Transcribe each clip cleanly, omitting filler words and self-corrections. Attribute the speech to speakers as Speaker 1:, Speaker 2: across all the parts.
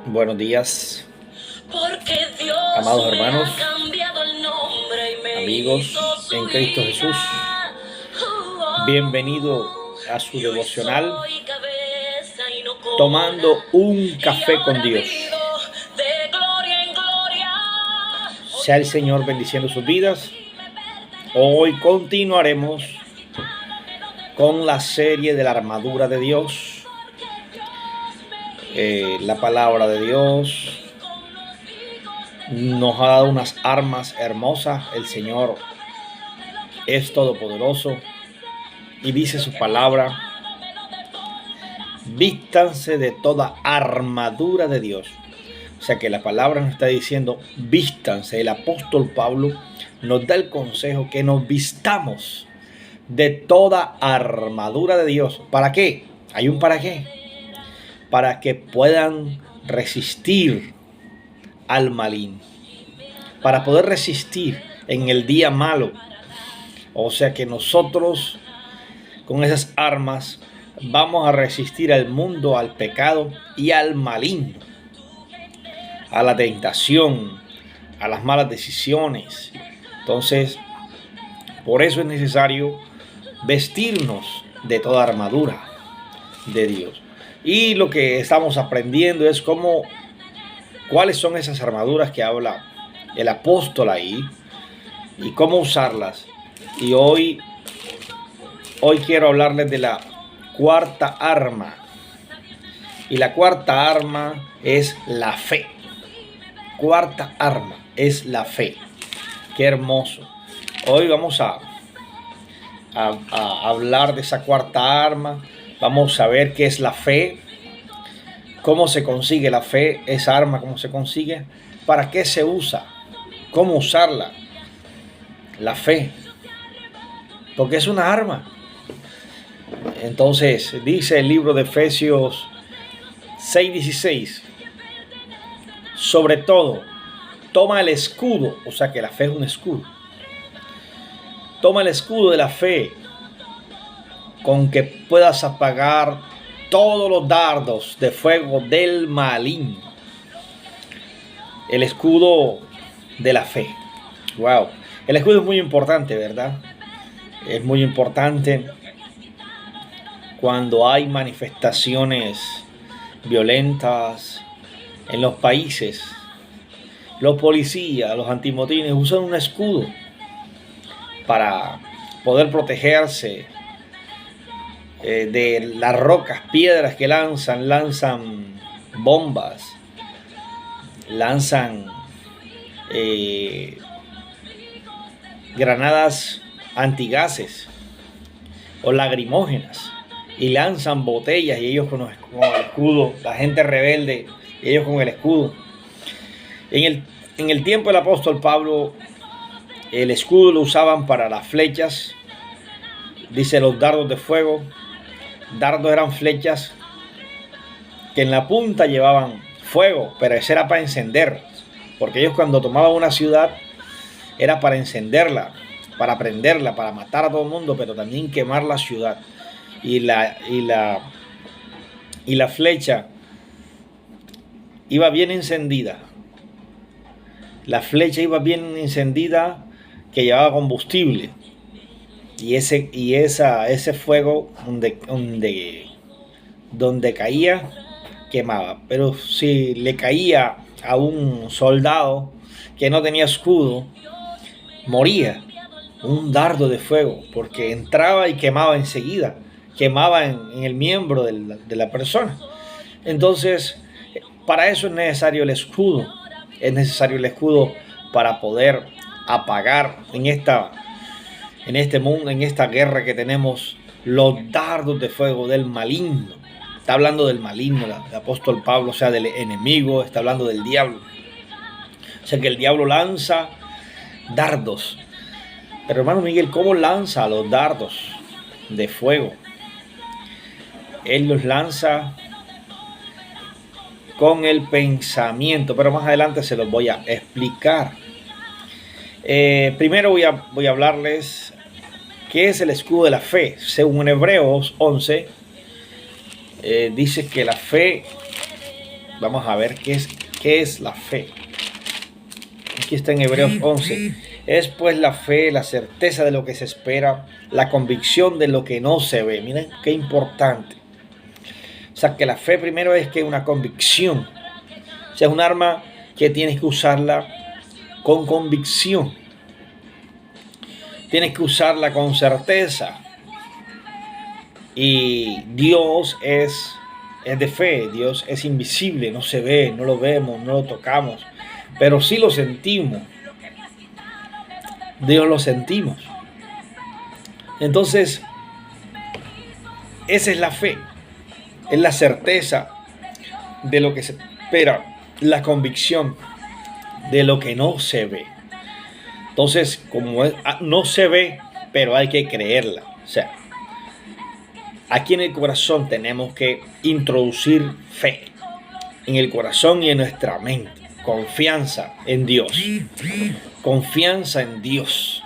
Speaker 1: Buenos días, amados hermanos, amigos en Cristo Jesús. Bienvenido a su devocional, Tomando un Café con Dios. Sea el Señor bendiciendo sus vidas. Hoy continuaremos con la serie de la armadura de Dios. La palabra de Dios nos ha dado unas armas hermosas. El Señor es todopoderoso y dice su palabra: vístanse de toda armadura de Dios. O sea que la palabra nos está diciendo vístanse. El apóstol Pablo nos da el consejo que nos vistamos de toda armadura de Dios. ¿Para qué? Hay un para qué. Para que puedan resistir al maligno. Para poder resistir en el día malo. O sea que nosotros con esas armas vamos a resistir al mundo, al pecado y al maligno. A la tentación, a las malas decisiones. Entonces, por eso es necesario vestirnos de toda armadura de Dios. Y lo que estamos aprendiendo es cuáles son esas armaduras que habla el apóstol ahí y cómo usarlas. Y hoy quiero hablarles de la cuarta arma. Y la cuarta arma es la fe. Cuarta arma es la fe. Qué hermoso. Hoy vamos a hablar de esa cuarta arma. Vamos a ver qué es la fe, cómo se consigue la fe, esa arma, cómo se consigue, para qué se usa, cómo usarla, la fe, porque es una arma. Entonces, dice el libro de Efesios 6:16, sobre todo, toma el escudo, o sea que la fe es un escudo. Toma el escudo de la fe, con que puedas apagar todos los dardos de fuego del maligno. El escudo de la fe. Wow. El escudo es muy importante, ¿verdad? Es muy importante cuando hay manifestaciones violentas en los países. Los policías, los antimotines usan un escudo para poder protegerse de las rocas, piedras que lanzan bombas, lanzan granadas antigases o lagrimógenas y lanzan botellas, y ellos con el escudo, la gente rebelde, y ellos con el escudo. En el tiempo del apóstol Pablo, el escudo lo usaban para las flechas. Dice los dardos de fuego. Dardos eran flechas que en la punta llevaban fuego, pero eso era para encender, porque ellos cuando tomaban una ciudad era para encenderla, para prenderla, para matar a todo el mundo, pero también quemar la ciudad. Y la flecha iba bien encendida. La flecha iba bien encendida, que llevaba combustible. Y ese fuego donde caía, quemaba. Pero si le caía a un soldado que no tenía escudo, moría. Un dardo de fuego, porque entraba y quemaba enseguida. Quemaba en el miembro de la persona. Entonces, para eso es necesario el escudo. Es necesario el escudo para poder apagar en este mundo, en esta guerra que tenemos, los dardos de fuego del maligno. Está hablando del maligno, el apóstol Pablo, o sea, del enemigo, está hablando del diablo. O sea, que el diablo lanza dardos. Pero hermano Miguel, ¿cómo lanza los dardos de fuego? Él los lanza con el pensamiento, pero más adelante se los voy a explicar. Primero voy a hablarles qué es el escudo de la fe. Según Hebreos 11, dice que la fe Vamos a ver qué es la fe. Aquí está en Hebreos 11. Es pues la fe, la certeza de lo que se espera, la convicción de lo que no se ve. Miren qué importante. O sea, que la fe primero es que una convicción. O sea, es un arma que tienes que usarla con convicción. Tienes que usarla con certeza. Y Dios es de fe. Dios es invisible, no se ve, no lo vemos, no lo tocamos, pero sí lo sentimos. Dios lo sentimos. Entonces, esa es la fe. Es la certeza de lo que se espera, la convicción de lo que no se ve. Entonces, como no se ve, pero hay que creerla. O sea, aquí en el corazón tenemos que introducir fe. En el corazón y en nuestra mente. Confianza en Dios. Confianza en Dios.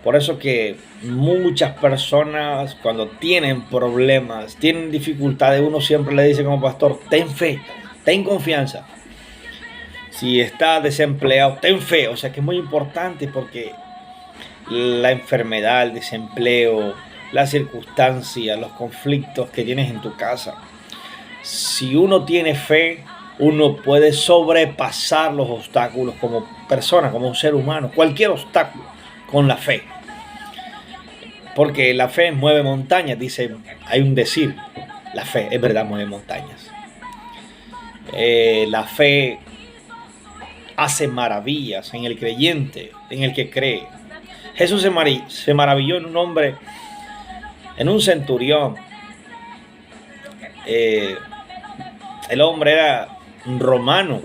Speaker 1: Por eso que muchas personas cuando tienen problemas, tienen dificultades, uno siempre le dice como pastor, ten fe, ten confianza. Si estás desempleado, ten fe. O sea que es muy importante porque la enfermedad, el desempleo, las circunstancias, los conflictos que tienes en tu casa. Si uno tiene fe, uno puede sobrepasar los obstáculos como persona, como un ser humano, cualquier obstáculo con la fe. Porque la fe mueve montañas, dice, hay un decir, la fe, es verdad, mueve montañas. La fe hace maravillas en el creyente, en el que cree. Jesús se maravilló en un hombre, en un centurión. El hombre era romano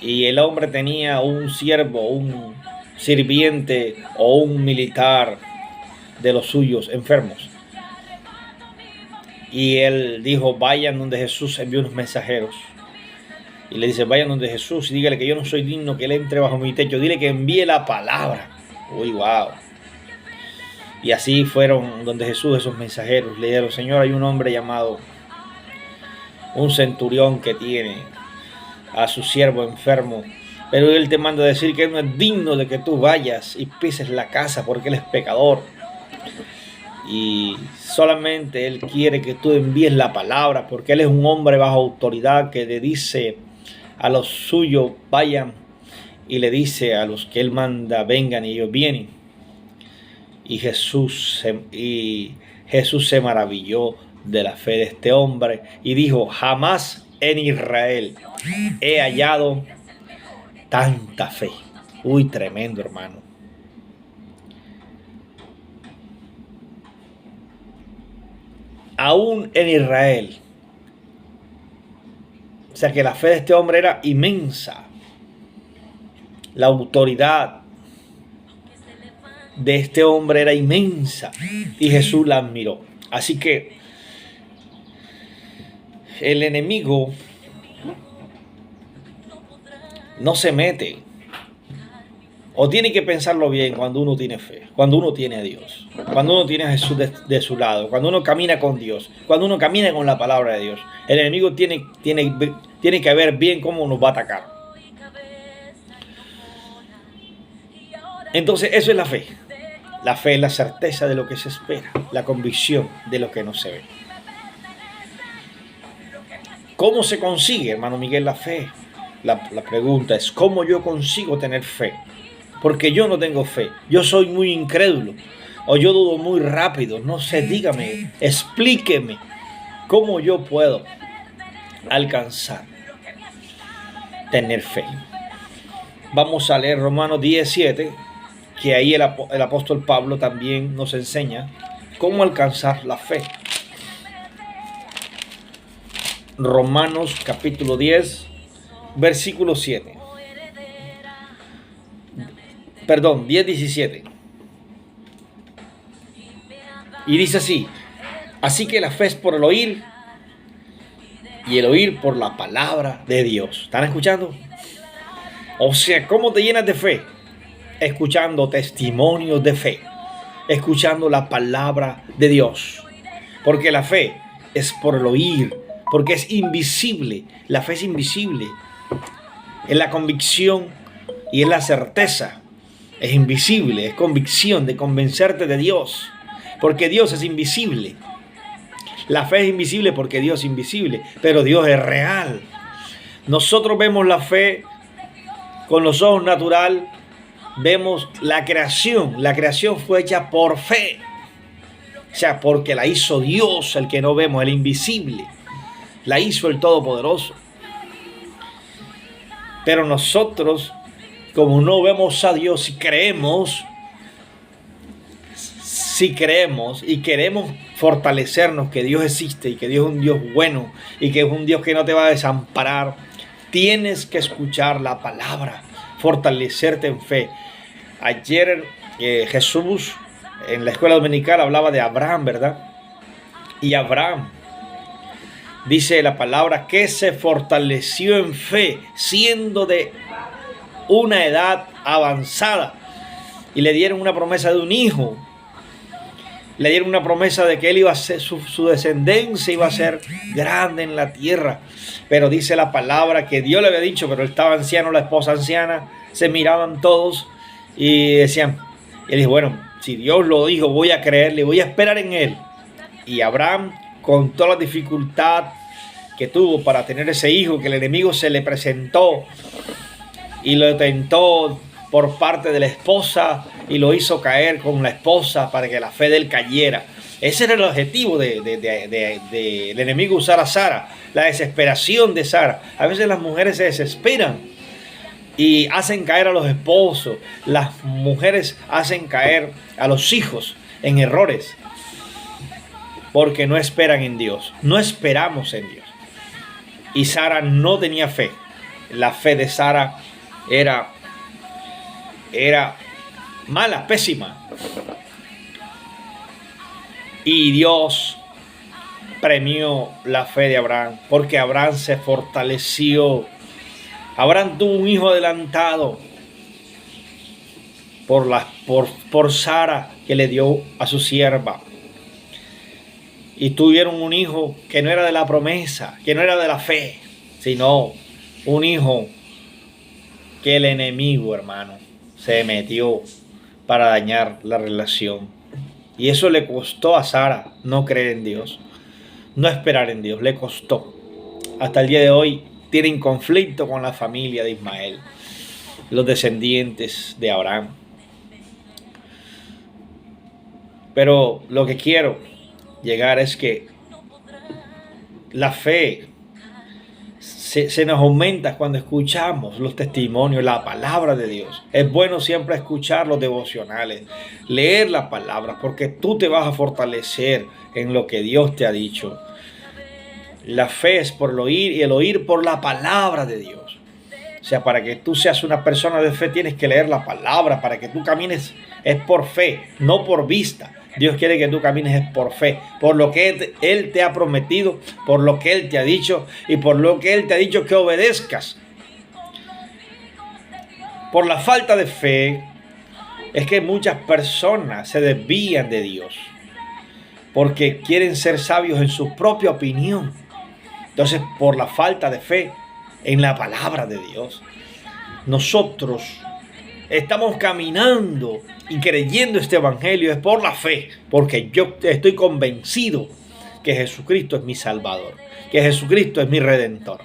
Speaker 1: y el hombre tenía un siervo, un sirviente o un militar de los suyos enfermos. Y él dijo, vayan donde Jesús, envió unos mensajeros. Y le dice, vayan donde Jesús y dígale que yo no soy digno que él entre bajo mi techo. Dile que envíe la palabra. Uy, wow. Y así fueron donde Jesús, esos mensajeros. Le dijeron, Señor, hay un hombre llamado, un centurión que tiene a su siervo enfermo. Pero él te manda a decir que él no es digno de que tú vayas y pises la casa porque él es pecador. Y solamente él quiere que tú envíes la palabra porque él es un hombre bajo autoridad que le dice a los suyos vayan y le dice a los que él manda vengan y ellos vienen. Y Jesús se maravilló de la fe de este hombre y dijo, jamás en Israel he hallado tanta fe. Uy, tremendo, hermano. Aún en Israel. O sea que la fe de este hombre era inmensa. La autoridad de este hombre era inmensa. Y Jesús la admiró. Así que el enemigo no se mete. O tiene que pensarlo bien cuando uno tiene fe, cuando uno tiene a Dios, cuando uno tiene a Jesús de su lado, cuando uno camina con Dios, cuando uno camina con la palabra de Dios. El enemigo tiene que ver bien cómo nos va a atacar. Entonces eso es la fe. La fe es la certeza de lo que se espera, la convicción de lo que no se ve. ¿Cómo se consigue, hermano Miguel, la fe? La pregunta es, ¿cómo yo consigo tener fe? Porque yo no tengo fe, yo soy muy incrédulo, o yo dudo muy rápido, no sé, dígame, explíqueme, ¿cómo yo puedo alcanzar, tener fe? Vamos a leer Romanos 17, que ahí el apóstol Pablo también nos enseña cómo alcanzar la fe. Romanos capítulo 10, versículo 7. Perdón, 10:17. Y dice así: así que la fe es por el oír, y el oír por la palabra de Dios. ¿Están escuchando? O sea, ¿cómo te llenas de fe? Escuchando testimonios de fe, escuchando la palabra de Dios. Porque la fe es por el oír, porque es invisible. La fe es invisible. Es la convicción y es la certeza. Es invisible, es convicción de convencerte de Dios, porque Dios es invisible. La fe es invisible porque Dios es invisible, pero Dios es real. Nosotros vemos la fe con los ojos naturales, vemos la creación. La creación fue hecha por fe. O sea, porque la hizo Dios, el que no vemos, el invisible. La hizo el Todopoderoso. Pero nosotros, como no vemos a Dios, si creemos y queremos fortalecernos que Dios existe y que Dios es un Dios bueno y que es un Dios que no te va a desamparar, tienes que escuchar la palabra, fortalecerte en fe. Ayer Jesús en la escuela dominical hablaba de Abraham, ¿verdad? Y Abraham, dice la palabra, que se fortaleció en fe, siendo de una edad avanzada. Y le dieron una promesa de un hijo. Le dieron una promesa de que él iba a ser, su descendencia iba a ser grande en la tierra. Pero dice la palabra que Dios le había dicho, pero él estaba anciano, la esposa anciana, se miraban todos y decían, él dijo, bueno, si Dios lo dijo, voy a creerle, voy a esperar en él. Y Abraham, con toda la dificultad que tuvo para tener ese hijo, que el enemigo se le presentó y lo tentó por parte de la esposa y lo hizo caer con la esposa para que la fe de él cayera. Ese era el objetivo del enemigo, usar a Sara, la desesperación de Sara. A veces las mujeres se desesperan y hacen caer a los esposos. Las mujeres hacen caer a los hijos en errores porque no esperan en Dios. No esperamos en Dios. Y Sara no tenía fe. La fe de Sara era mala, pésima. Y Dios premió la fe de Abraham, porque Abraham se fortaleció. Abraham tuvo un hijo adelantado por Sara, que le dio a su sierva. Y tuvieron un hijo que no era de la promesa, que no era de la fe, sino un hijo que el enemigo, hermano, se metió para dañar la relación. Y eso le costó a Sara no creer en Dios, no esperar en Dios, le costó. Hasta el día de hoy tienen conflicto con la familia de Ismael, los descendientes de Abraham. Pero lo que quiero llegar es que la fe se nos aumenta cuando escuchamos los testimonios, la palabra de Dios. Es bueno siempre escuchar los devocionales, leer la palabra, porque tú te vas a fortalecer en lo que Dios te ha dicho. La fe es por el oír y el oír por la palabra de Dios. O sea, para que tú seas una persona de fe tienes que leer la palabra. Para que tú camines es por fe, no por vista. Dios quiere que tú camines por fe, por lo que Él te ha prometido, por lo que Él te ha dicho y por lo que Él te ha dicho que obedezcas. Por la falta de fe es que muchas personas se desvían de Dios porque quieren ser sabios en su propia opinión. Entonces, por la falta de fe en la palabra de Dios, nosotros estamos caminando y creyendo este evangelio es por la fe, porque yo estoy convencido que Jesucristo es mi Salvador, que Jesucristo es mi Redentor,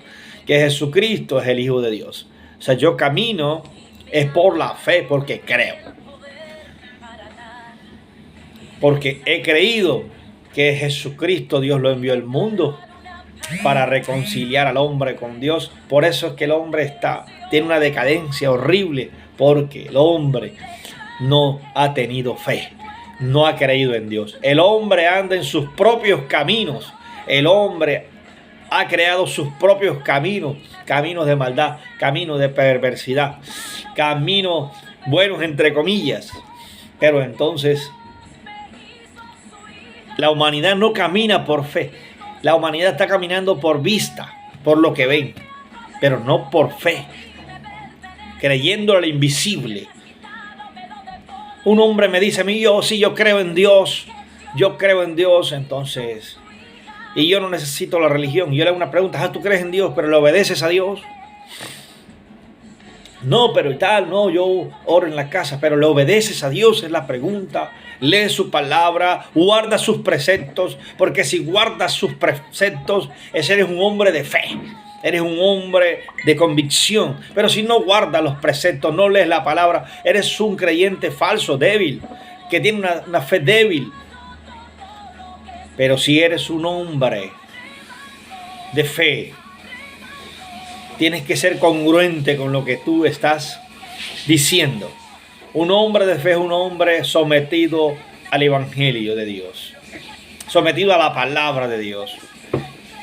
Speaker 1: que Jesucristo es el Hijo de Dios. O sea, yo camino es por la fe, porque creo. Porque he creído que Jesucristo Dios lo envió al mundo para reconciliar al hombre con Dios. Por eso es que el hombre tiene una decadencia horrible, porque el hombre no ha tenido fe, no ha creído en Dios. El hombre anda en sus propios caminos. El hombre ha creado sus propios caminos, caminos de maldad, caminos de perversidad, caminos buenos entre comillas. Pero entonces la humanidad no camina por fe. La humanidad está caminando por vista, por lo que ven, pero no por fe, creyendo al invisible. Un hombre me dice a mí, yo creo en Dios, entonces, y yo no necesito la religión. Y yo le hago una pregunta: ¿tú crees en Dios, pero le obedeces a Dios? No, pero y tal, no, yo oro en la casa, pero ¿le obedeces a Dios? Es la pregunta. Lee su palabra, guarda sus preceptos, porque si guardas sus preceptos, eres un hombre de fe, eres un hombre de convicción. Pero si no guardas los preceptos, no lees la palabra, eres un creyente falso, débil, que tiene una fe débil. Pero si eres un hombre de fe, tienes que ser congruente con lo que tú estás diciendo. Un hombre de fe es un hombre sometido al evangelio de Dios, sometido a la palabra de Dios,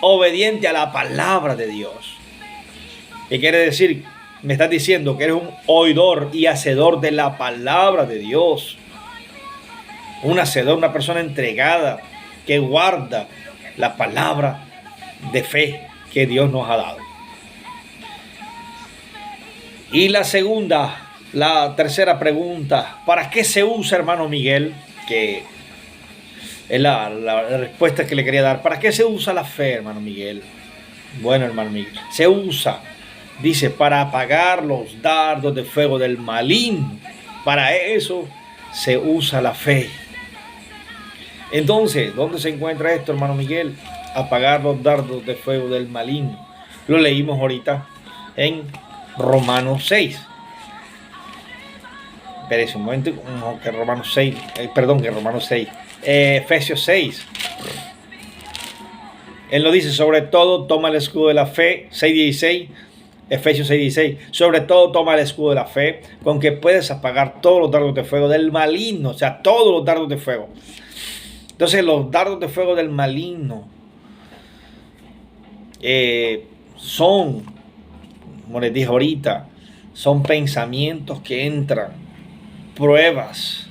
Speaker 1: obediente a la palabra de Dios. ¿Qué quiere decir? Me estás diciendo que eres un oidor y hacedor de la palabra de Dios. Un hacedor, una persona entregada que guarda la palabra de fe que Dios nos ha dado. Y la tercera pregunta: ¿para qué se usa, hermano Miguel? Que es la respuesta que le quería dar. ¿Para qué se usa la fe, hermano Miguel? Bueno, hermano Miguel, se usa, dice, para apagar los dardos de fuego del maligno. Para eso se usa la fe. Entonces, ¿dónde se encuentra esto, hermano Miguel? Apagar los dardos de fuego del maligno. Lo leímos ahorita en Romanos 6. Espérese un momento, que Romanos 6, Efesios 6. Él lo dice: sobre todo toma el escudo de la fe, 6:16, Efesios 6:16. Sobre todo toma el escudo de la fe, con que puedes apagar todos los dardos de fuego del maligno, o sea, todos los dardos de fuego. Entonces, los dardos de fuego del maligno son, como les dije ahorita, son pensamientos que entran, pruebas,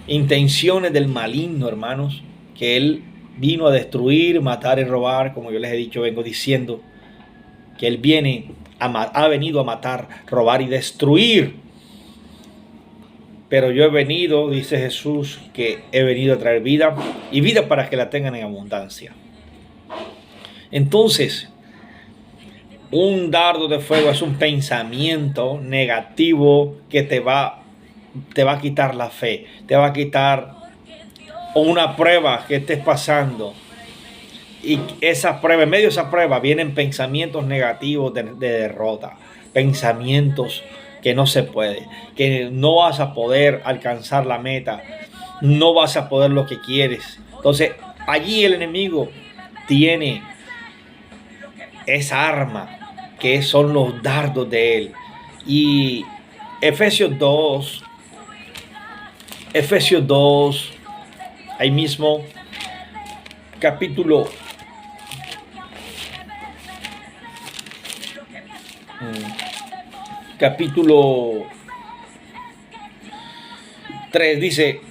Speaker 1: intenciones del maligno, hermanos, que él vino a destruir, matar y robar. Como yo les he dicho, vengo diciendo que él ha venido a matar, robar y destruir. Pero yo he venido, dice Jesús, que he venido a traer vida, y vida para que la tengan en abundancia. Entonces, un dardo de fuego es un pensamiento negativo que te va a quitar la fe, te va a quitar una prueba que estés pasando. Y esa prueba, en medio de esa prueba, vienen pensamientos negativos de derrota, pensamientos que no se puede, que no vas a poder alcanzar la meta, no vas a poder lo que quieres. Entonces, allí el enemigo tiene esa arma que son los dardos de él. Y Efesios 2, ahí mismo, capítulo 3, dice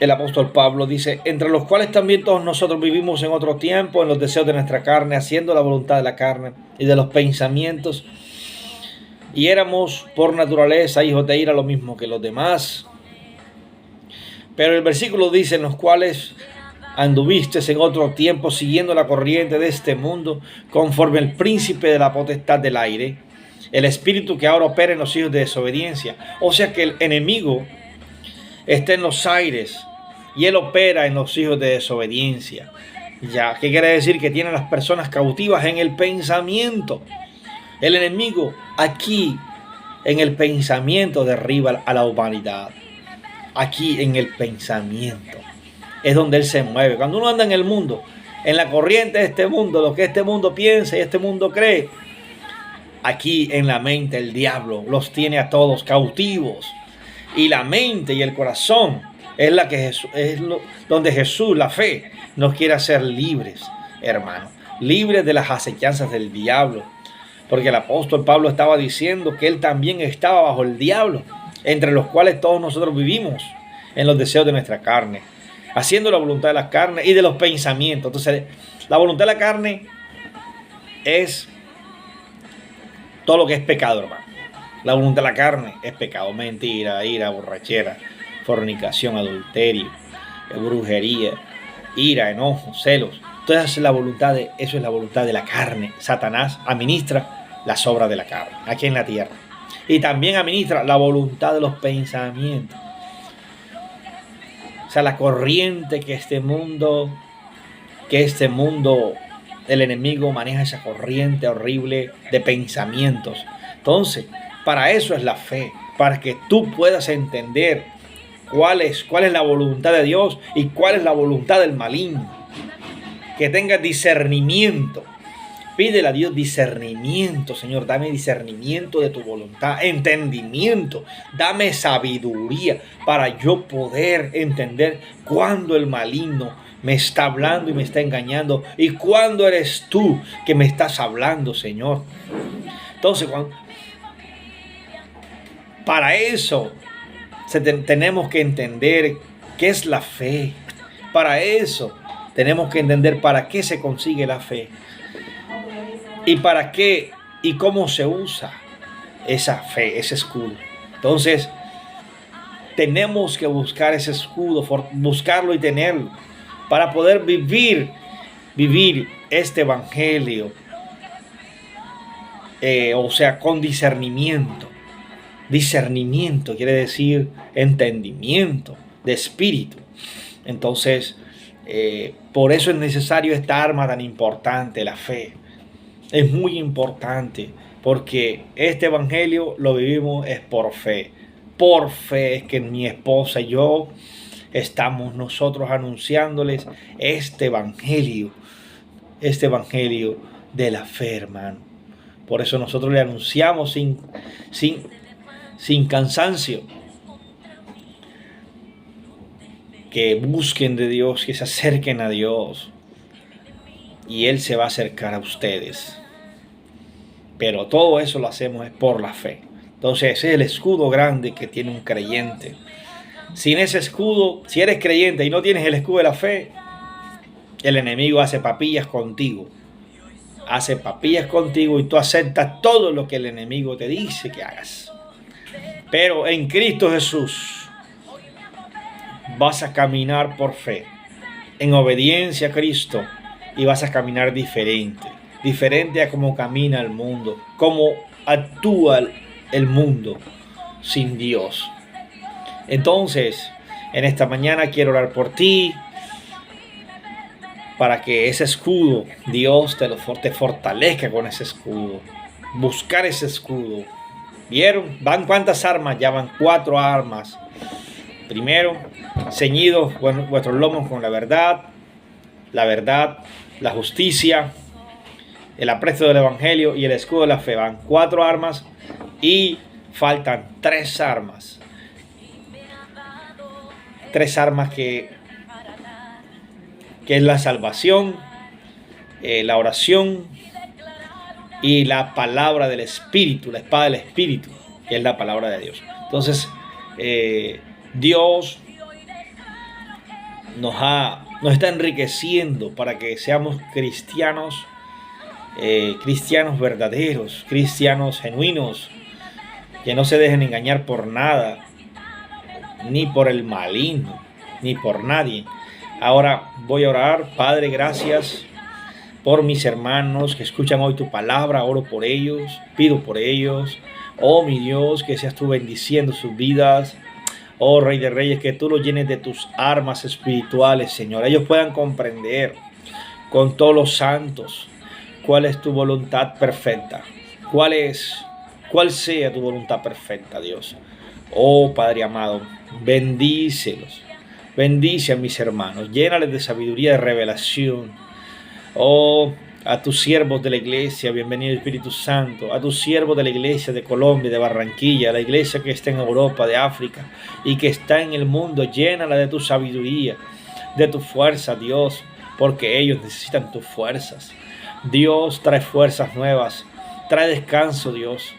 Speaker 1: el apóstol Pablo, dice: entre los cuales también todos nosotros vivimos en otro tiempo, en los deseos de nuestra carne, haciendo la voluntad de la carne y de los pensamientos, y éramos por naturaleza hijos de ira, lo mismo que los demás. Pero el versículo dice: en los cuales anduviste en otro tiempo siguiendo la corriente de este mundo, conforme el príncipe de la potestad del aire, el espíritu que ahora opera en los hijos de desobediencia. O sea que el enemigo está en los aires y él opera en los hijos de desobediencia. Ya, ¿qué quiere decir? Que tiene a las personas cautivas en el pensamiento. El enemigo aquí en el pensamiento derriba a la humanidad. Aquí en el pensamiento es donde él se mueve. Cuando uno anda en el mundo, en la corriente de este mundo, lo que este mundo piensa y este mundo cree, aquí en la mente el diablo los tiene a todos cautivos. Y la mente y el corazón es la que donde Jesús, la fe, nos quiere hacer libres, hermano, libres de las acechanzas del diablo. Porque el apóstol Pablo estaba diciendo que él también estaba bajo el diablo, entre los cuales todos nosotros vivimos en los deseos de nuestra carne, haciendo la voluntad de la carne y de los pensamientos. Entonces, la voluntad de la carne es todo lo que es pecado, hermano. La voluntad de la carne es pecado: mentira, ira, borrachera, fornicación, adulterio, brujería, ira, enojo, celos. Entonces eso es la voluntad de la carne. Satanás administra las obras de la carne aquí en la tierra. Y también administra la voluntad de los pensamientos. O sea, la corriente que este mundo, el enemigo maneja esa corriente horrible de pensamientos. Entonces, para eso es la fe, para que tú puedas entender cuál es la voluntad de Dios y cuál es la voluntad del maligno. Que tengas discernimiento. Pídele a Dios discernimiento, Señor, dame discernimiento de tu voluntad, entendimiento, dame sabiduría para yo poder entender cuándo el maligno me está hablando y me está engañando y cuándo eres tú que me estás hablando, Señor. Entonces, para eso tenemos que entender qué es la fe. Para eso tenemos que entender para qué se consigue la fe. ¿Y para qué y cómo se usa esa fe, ese escudo? Entonces, tenemos que buscar ese escudo, buscarlo y tenerlo para poder vivir este evangelio, o sea, con discernimiento. Discernimiento quiere decir entendimiento de espíritu. Entonces, por eso es necesario esta arma tan importante, la fe. Es muy importante porque este evangelio lo vivimos es por fe. Por fe es que mi esposa y yo estamos nosotros anunciándoles este evangelio de la fe, hermano. Por eso nosotros le anunciamos sin cansancio que busquen de Dios, que se acerquen a Dios. Y Él se va a acercar a ustedes. Pero todo eso lo hacemos es por la fe. Entonces ese es el escudo grande que tiene un creyente. Sin ese escudo, si eres creyente y no tienes el escudo de la fe, el enemigo hace papillas contigo. Hace papillas contigo y tú aceptas todo lo que el enemigo te dice que hagas. Pero en Cristo Jesús vas a caminar por fe, en obediencia a Cristo. Y vas a caminar diferente a cómo camina el mundo, cómo actúa el mundo sin Dios. Entonces, en esta mañana quiero orar por ti, para que ese escudo, Dios te fortalezca con ese escudo. Buscar ese escudo. ¿Vieron? ¿Van cuántas armas? Ya van 4 armas. Primero, ceñidos vuestros lomos con la verdad, la justicia, el aprecio del evangelio y el escudo de la fe. Van 4 armas y faltan 3 armas. 3 armas que es la salvación, la oración y la palabra del Espíritu, la espada del Espíritu, que es la palabra de Dios. Entonces, Dios nos está enriqueciendo para que seamos cristianos verdaderos, cristianos genuinos, que no se dejen engañar por nada, ni por el maligno, ni por nadie. Ahora voy a orar. Padre, gracias por mis hermanos que escuchan hoy tu palabra. Oro por ellos, pido por ellos. Oh mi Dios, que seas tú bendiciendo sus vidas. Oh Rey de Reyes, que tú los llenes de tus armas espirituales, Señor. Ellos puedan comprender con todos los santos cuál es tu voluntad perfecta. Cuál sea tu voluntad perfecta, Dios. Oh Padre amado, bendícelos. Bendice a mis hermanos. Llénales de sabiduría, de revelación. Oh, a tus siervos de la iglesia, bienvenido Espíritu Santo, a tus siervos de la iglesia de Colombia, de Barranquilla, la iglesia que está en Europa, de África y que está en el mundo, llénala de tu sabiduría, de tu fuerza, Dios, porque ellos necesitan tus fuerzas. Dios, trae fuerzas nuevas, trae descanso, Dios.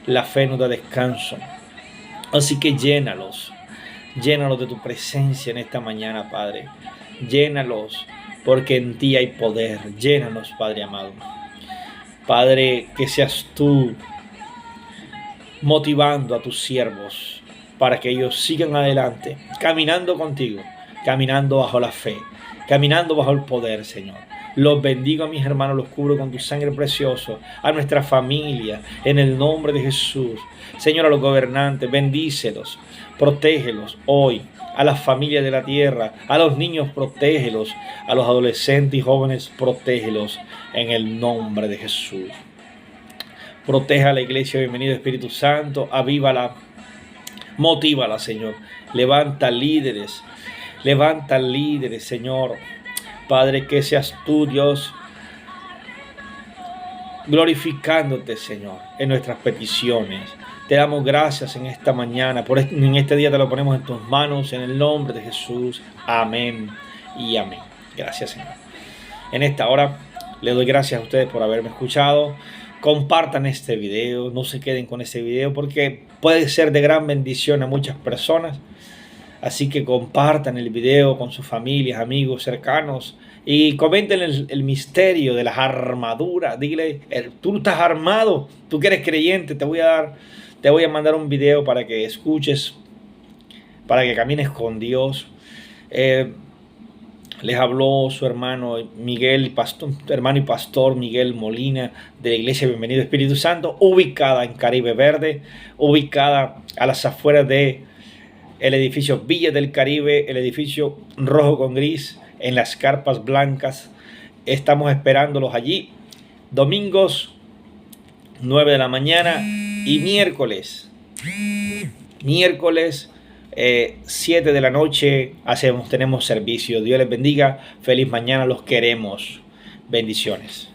Speaker 1: La fe nos da descanso. Así que llénalos de tu presencia en esta mañana, Padre. Llénalos, porque en ti hay poder. Llénanos, Padre amado. Padre, que seas tú motivando a tus siervos para que ellos sigan adelante, caminando contigo, caminando bajo la fe, caminando bajo el poder, Señor. Los bendigo a mis hermanos, los cubro con tu sangre preciosa, a nuestra familia, en el nombre de Jesús. Señor, a los gobernantes, bendícelos, protégelos hoy, a las familias de la tierra, a los niños, protégelos, a los adolescentes y jóvenes, protégelos, en el nombre de Jesús. Proteja a la iglesia, bienvenido Espíritu Santo, avívala, motívala, Señor. Levanta líderes, Señor. Padre, que seas tú, Dios, glorificándote, Señor, en nuestras peticiones. Te damos gracias en esta mañana, en este día te lo ponemos en tus manos, en el nombre de Jesús. Amén y amén. Gracias, Señor. En esta hora le doy gracias a ustedes por haberme escuchado. Compartan este video, no se queden con este video porque puede ser de gran bendición a muchas personas. Así que compartan el video con sus familias, amigos, cercanos y comenten el misterio de las armaduras. Dile, tú estás armado, tú que eres creyente, te voy a mandar un video para que escuches, para que camines con Dios. Les habló su hermano Miguel, hermano y pastor Miguel Molina de la Iglesia Bienvenido Espíritu Santo, ubicada en Caribe Verde, ubicada a las afueras de el edificio Villa del Caribe, el edificio rojo con gris, en las carpas blancas. Estamos esperándolos allí, domingos 9 de la mañana y miércoles 7 de la noche tenemos servicio. Dios les bendiga, feliz mañana, los queremos, bendiciones.